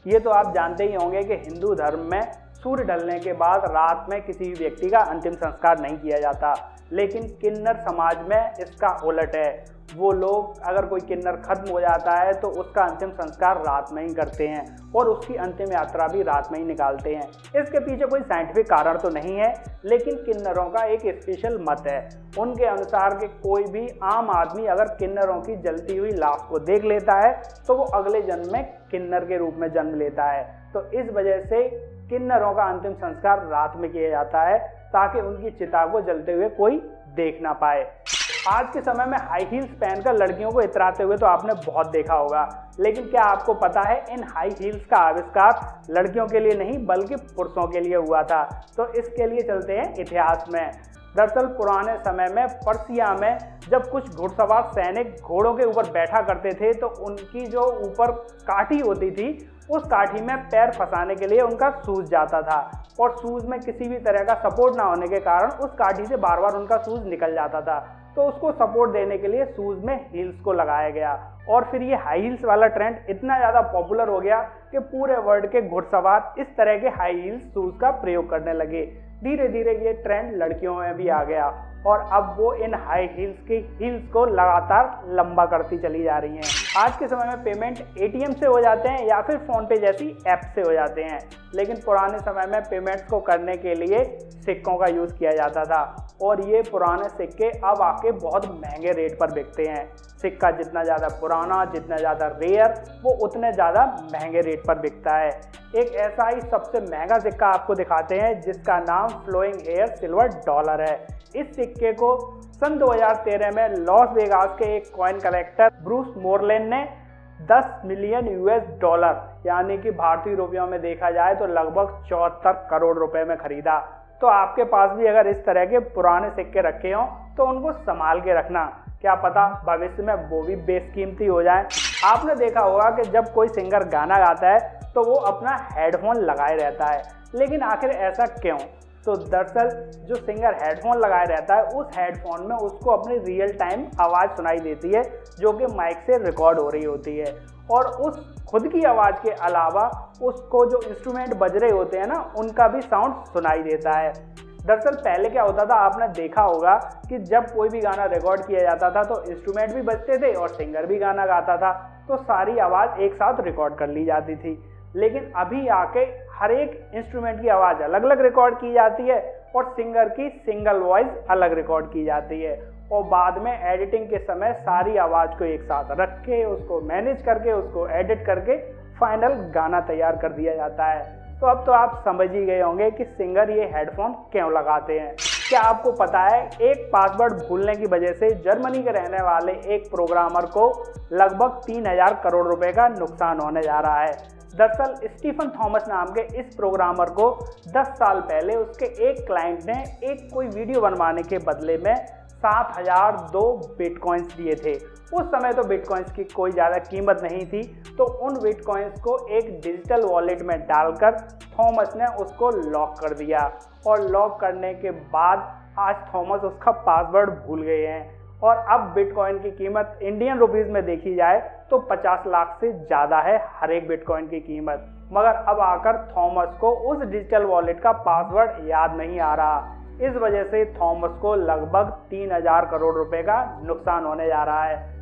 ये तो आप जानते ही होंगे कि हिंदू धर्म में सूर्य ढलने के बाद रात में किसी भी व्यक्ति का अंतिम संस्कार नहीं किया जाता, लेकिन किन्नर समाज में इसका उलट है। वो लोग, अगर कोई किन्नर खत्म हो जाता है तो उसका अंतिम संस्कार रात में ही करते हैं और उसकी अंतिम यात्रा भी रात में ही निकालते हैं। इसके पीछे कोई साइंटिफिक कारण तो नहीं है, लेकिन किन्नरों का एक स्पेशल मत है। उनके अनुसार कि कोई भी आम आदमी अगर किन्नरों की जलती हुई लाश को देख लेता है तो वो अगले जन्म में किन्नर के रूप में जन्म लेता है। तो इस वजह से किन्नरों का अंतिम संस्कार रात में किया जाता है ताकि उनकी चिता को जलते हुए कोई देख ना पाए। आज के समय में हाई हील्स पहनकर लड़कियों को इतराते हुए तो आपने बहुत देखा होगा, लेकिन क्या आपको पता है इन हाई हील्स का आविष्कार लड़कियों के लिए नहीं बल्कि पुरुषों के लिए हुआ था। तो इसके लिए चलते हैं इतिहास में। दरअसल पुराने समय में पर्सिया में जब कुछ घुड़सवार सैनिक घोड़ों के ऊपर बैठा करते थे तो उनकी जो ऊपर काठी होती थी उस काठी में पैर फंसाने के लिए उनका सूज जाता था और सूज में किसी भी तरह का सपोर्ट ना होने के कारण उस काठी से बार बार उनका सूज निकल जाता था। तो उसको सपोर्ट देने के लिए शूज में हील्स को लगाया गया और फिर ये हाई हील्स वाला ट्रेंड इतना ज़्यादा पॉपुलर हो गया कि पूरे वर्ल्ड के घुड़सवार इस तरह के हाई हील्स शूज का प्रयोग करने लगे। धीरे धीरे ये ट्रेंड लड़कियों में भी आ गया और अब वो इन हाई हील्स की हील्स को लगातार लंबा करती चली जा रही हैं। आज के समय में पेमेंट एटीएम से हो जाते हैं या फिर फोन पे जैसी ऐप से हो जाते हैं, लेकिन पुराने समय में पेमेंट्स को करने के लिए सिक्कों का यूज़ किया जाता था और ये पुराने सिक्के अब आके बहुत महंगे रेट पर बिकते हैं। सिक्का जितना ज़्यादा पुराना, जितना ज़्यादा रेयर, वो उतने ज़्यादा महंगे रेट पर बिकता है। एक ऐसा ही सबसे महंगा सिक्का आपको दिखाते हैं जिसका नाम फ्लोइंग हेयर सिल्वर डॉलर है। इस सिक्के को सन 2013 में लॉस वेगास के एक कॉइन कलेक्टर ब्रूस मोरलेन ने 10 मिलियन यूएस डॉलर यानी कि भारतीय रुपयों में देखा जाए तो लगभग 74 करोड़ रुपए में खरीदा। तो आपके पास भी अगर इस तरह के पुराने सिक्के रखे हों तो उनको संभाल के रखना, क्या पता भविष्य में वो भी बेशकीमती हो जाए। आपने देखा होगा कि जब कोई सिंगर गाना गाता है तो वो अपना हेडफोन लगाए रहता है, लेकिन आखिर ऐसा क्यों? तो दरअसल जो सिंगर हेडफोन लगाए रहता है उस हेडफोन में उसको अपनी रियल टाइम आवाज़ सुनाई देती है जो कि माइक से रिकॉर्ड हो रही होती है और उस खुद की आवाज़ के अलावा उसको जो इंस्ट्रूमेंट बज रहे होते हैं ना उनका भी साउंड सुनाई देता है। दरअसल पहले क्या होता था, आपने देखा होगा कि जब कोई भी गाना रिकॉर्ड किया जाता था तो इंस्ट्रूमेंट भी बजते थे और सिंगर भी गाना गाता था, तो सारी आवाज़ एक साथ रिकॉर्ड कर ली जाती थी। लेकिन अभी आके हर एक इंस्ट्रूमेंट की आवाज़ अलग अलग रिकॉर्ड की जाती है और सिंगर की सिंगल वॉइस अलग रिकॉर्ड की जाती है और बाद में एडिटिंग के समय सारी आवाज़ को एक साथ रख के उसको मैनेज करके उसको एडिट करके फाइनल गाना तैयार कर दिया जाता है। तो अब तो आप समझ ही गए होंगे कि सिंगर ये हेडफोन क्यों लगाते हैं। क्या आपको पता है एक पासवर्ड भूलने की वजह से जर्मनी के रहने वाले एक प्रोग्रामर को लगभग 3000 करोड़ रुपए का नुकसान होने जा रहा है। दरअसल स्टीफन थॉमस नाम के इस प्रोग्रामर को 10 साल पहले उसके एक क्लाइंट ने एक कोई वीडियो बनवाने के बदले में 7002 बिटकॉइंस दिए थे। उस समय तो बिटकॉइंस की कोई ज़्यादा कीमत नहीं थी, तो उन बिटकॉइंस को एक डिजिटल वॉलेट में डालकर थॉमस ने उसको लॉक कर दिया और लॉक करने के बाद आज थॉमस उसका पासवर्ड भूल गए हैं और अब बिटकॉइन की कीमत इंडियन रुपीस में देखी जाए तो 50 लाख से ज़्यादा है हर एक बिटकॉइन की कीमत। मगर अब आकर थॉमस को उस डिजिटल वॉलेट का पासवर्ड याद नहीं आ रहा। इस वजह से थॉमस को लगभग 3000 करोड़ रुपए का नुकसान होने जा रहा है।